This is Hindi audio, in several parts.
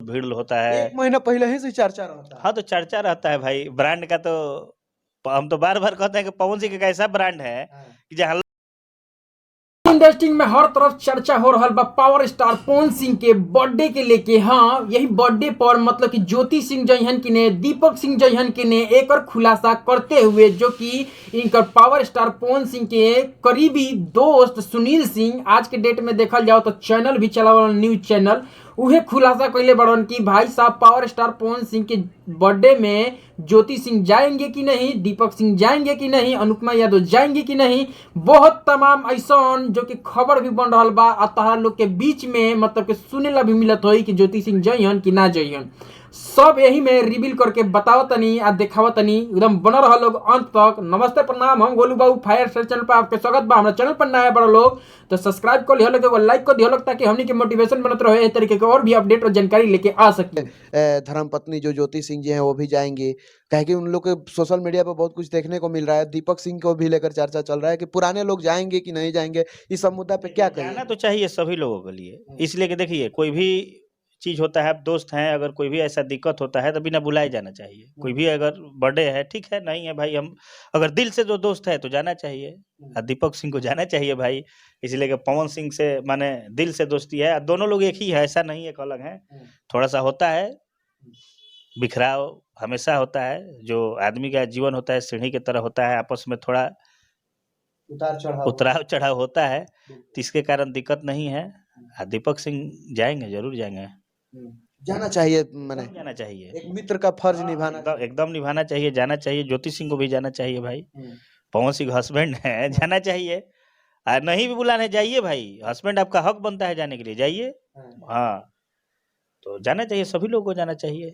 भीड़ होता है। 1 महीना पहले ही से चर्चा रहता है। हाँ, तो चर्चा रहता है भाई ब्रांड का। तो हम तो बार-बार कहते हैं कि पवन सिंह का ऐसा ब्रांड है कि जहाँ इंडस्ट्री में हर तरफ चर्चा हो रहा बा पावर स्टार पवन सिंह के बर्थडे के लेके। हाँ, यही बर्थडे पर मतलब कि ज्योति सिंह जयहन की ने, दीपक सिंह जयहन की ने एक और खुलासा करते हुए, जो कि इनका पावर स्टार पवन सिंह के करीबी दोस्त सुनील सिंह, आज के डेट में देखा जाओ तो चैनल भी चला वाला न्यूज चैनल, उहे खुलासा कैले बड़न कि भाई साहब पावर स्टार पवन सिंह के बर्थडे में ज्योति सिंह जाएंगे कि नहीं, दीपक सिंह जाएंगे कि नहीं, अनुपमा यादव जाएंगे कि नहीं। बहुत तमाम ऐसा जो कि खबर भी बन रहा बा। तहां लोग के बीच में मतलब कि सुने ला भी मिलत हो कि ज्योति सिंह जइहन कि ना जइहन, सब यही में रिवील करके बताओ तनी आ दिखावा तनी। एकदम बना रहा लोग अंत तक। नमस्ते प्रणाम, हम गोलू बाबू फायर स्टार चैनल पर आपके स्वागत बा। हमारे चैनल पर नया बड़ा लोग तो सब्सक्राइब कर लियो, लोग लाइक कर दियो लोग, ताकि हमनी के मोटिवेशन बनत रहे इस तरीके के और भी अपडेट और जानकारी लेके आ सके। धर्मपत्नी जो ज्योति सिंह जी हैं वो भी जाएंगी, कहे कि उन लोग के सोशल मीडिया पर बहुत कुछ देखने को मिल रहा है। दीपक सिंह को भी लेकर चर्चा चल रहा है कि पुराने लोग जाएंगे कि नहीं जाएंगे। इस सब मुद्दा पे क्या कहें? जाना तो चाहिए सभी लोगों के लिए, इसलिए कि देखिए कोई भी चीज होता है, दोस्त हैं, अगर कोई भी ऐसा दिक्कत होता है तो बिना बुलाए जाना चाहिए। कोई भी अगर बर्थडे है, ठीक है, नहीं है भाई, हम अगर दिल से जो दोस्त है तो जाना चाहिए। दीपक सिंह को जाना चाहिए भाई, इसलिए कि पवन सिंह से माने दिल से दोस्ती है। दोनों लोग एक ही है, ऐसा नहीं एक अलग है। थोड़ा सा होता है बिखराव, हमेशा होता है। जो आदमी का जीवन होता है सीढ़ी की तरह होता है, आपस में थोड़ा उतराव चढ़ाव होता है, तो इसके कारण दिक्कत नहीं है। दीपक सिंह जाएंगे, जरूर जाएंगे, जाना चाहिए। मैंने जाना चाहिए, एक मित्र का फर्ज निभाना एकदम निभाना चाहिए, जाना चाहिए। ज्योति सिंह को भी जाना चाहिए भाई, पवन सिंह हस्बैंड है, जाना चाहिए। नहीं भी बुलाने जाइए भाई, हस्बैंड आपका हक बनता है जाने के लिए, जाइए। हाँ, तो जाना चाहिए, सभी लोगों को जाना चाहिए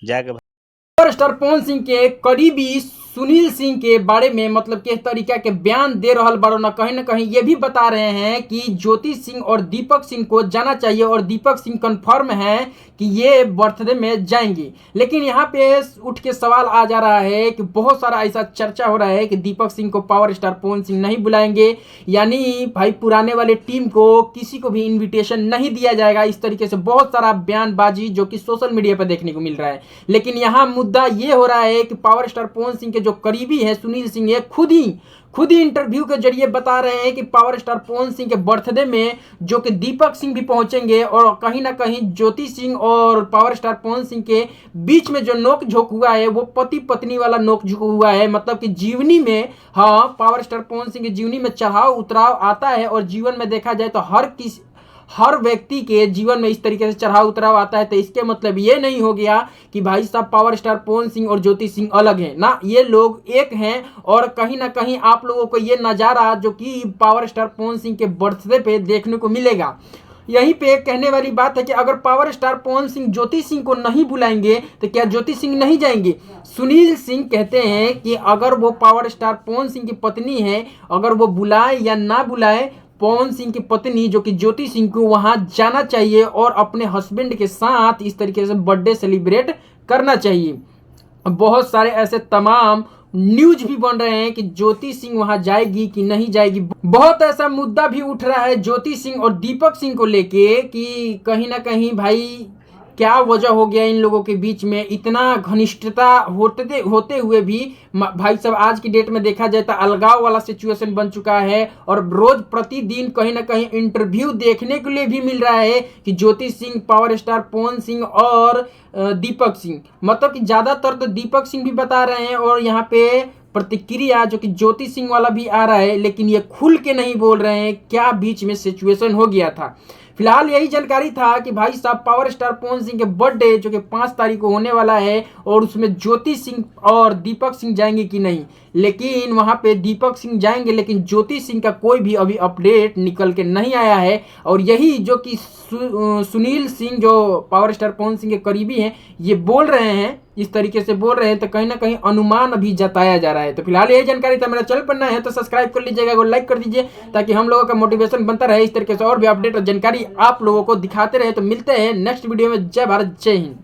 जाके। पावर स्टार पवन सिंह के करीबी सुनील सिंह के बारे में मतलब किस तरीका के बयान दे रहा बड़ो ना कहीं ये भी बता रहे हैं कि ज्योति सिंह और दीपक सिंह को जाना चाहिए, और दीपक सिंह कंफर्म है कि ये बर्थडे में जाएंगे। लेकिन यहाँ पे उठ के सवाल आ जा रहा है कि बहुत सारा ऐसा चर्चा हो रहा है कि दीपक सिंह को पावर स्टार पवन सिंह नहीं बुलाएंगे, यानी भाई पुराने वाले टीम को किसी को भी इन्विटेशन नहीं दिया जाएगा। इस तरीके से बहुत सारा बयानबाजी जो कि सोशल मीडिया पर देखने को मिल रहा है। लेकिन यहाँ मुद्दा ये हो रहा है कि पावर स्टार पवन सिंह के जो करीबी है सुनील सिंह, ये खुद ही इंटरव्यू के जरिए बता रहे हैं कि पावर स्टार पवन सिंह के बर्थडे में जो कि दीपक सिंह भी पहुंचेंगे, और कहीं ना कहीं ज्योति सिंह और पावर स्टार पवन सिंह के बीच में जो नोक झोंक हुआ है वो पति पत्नी वाला नोक झोंक हुआ है। मतलब कि जीवनी में, हाँ, पावर स्टार पवन सिंह की जीवनी में चढ़ाव उतराव आता है, और जीवन में देखा जाए तो हर व्यक्ति के जीवन में इस तरीके से चढ़ाव उतराव आता है। तो इसके मतलब ये नहीं हो गया कि भाई साहब पावर स्टार पवन सिंह और ज्योति सिंह अलग हैं ना, ये लोग एक हैं। और कहीं ना कहीं आप लोगों को ये नज़ारा जो कि पावर स्टार पवन सिंह के बर्थडे पे देखने को मिलेगा। यहीं पे कहने वाली बात है कि अगर पावर स्टार पवन सिंह ज्योति सिंह को नहीं बुलाएंगे तो क्या ज्योति सिंह नहीं जाएंगे? सुनील सिंह कहते हैं कि अगर वो पावर स्टार पवन सिंह की पत्नी है, अगर वो बुलाए या ना बुलाए, पवन सिंह की पत्नी जो कि ज्योति सिंह को वहां जाना चाहिए और अपने हस्बैंड के साथ इस तरीके से बर्थडे सेलिब्रेट करना चाहिए। बहुत सारे ऐसे तमाम न्यूज भी बन रहे हैं कि ज्योति सिंह वहां जाएगी कि नहीं जाएगी। बहुत ऐसा मुद्दा भी उठ रहा है ज्योति सिंह और दीपक सिंह को लेके कि कहीं ना कहीं भाई क्या वजह हो गया इन लोगों के बीच में इतना घनिष्ठता होते हुए भी। भाई साहब आज की डेट में देखा जाए तो अलगाव वाला सिचुएशन बन चुका है, और रोज प्रतिदिन कहीं ना कहीं इंटरव्यू देखने के लिए भी मिल रहा है कि ज्योति सिंह, पावर स्टार पवन सिंह और दीपक सिंह, मतलब कि ज्यादातर तो दीपक सिंह भी बता रहे हैं, और यहाँ पे प्रतिक्रिया जो कि ज्योति सिंह वाला भी आ रहा है, लेकिन ये खुल के नहीं बोल रहे हैं क्या बीच में सिचुएशन हो गया था। फिलहाल यही जानकारी था कि भाई साहब पावर स्टार पवन सिंह के बर्थडे जो कि 5 तारीख को होने वाला है, और उसमें ज्योति सिंह और दीपक सिंह जाएंगे कि नहीं। लेकिन वहां पे दीपक सिंह जाएंगे, लेकिन ज्योति सिंह का कोई भी अभी अपडेट निकल के नहीं आया है। और यही जो कि सुनील सिंह जो पावर स्टार पवन सिंह के करीबी हैं, ये बोल रहे हैं, इस तरीके से बोल रहे हैं, तो कहीं ना कहीं अनुमान अभी जताया जा रहा है। तो फिलहाल यही जानकारी था। मेरा चैनल पर नया है तो सब्सक्राइब कर लीजिएगा, लाइक कर दीजिए, ताकि हम लोगों का मोटिवेशन बनता रहे इस तरीके से और भी अपडेट और जानकारी आप लोगों को दिखाते रहे। तो मिलते हैं नेक्स्ट वीडियो में। जय भारत, जय हिंद।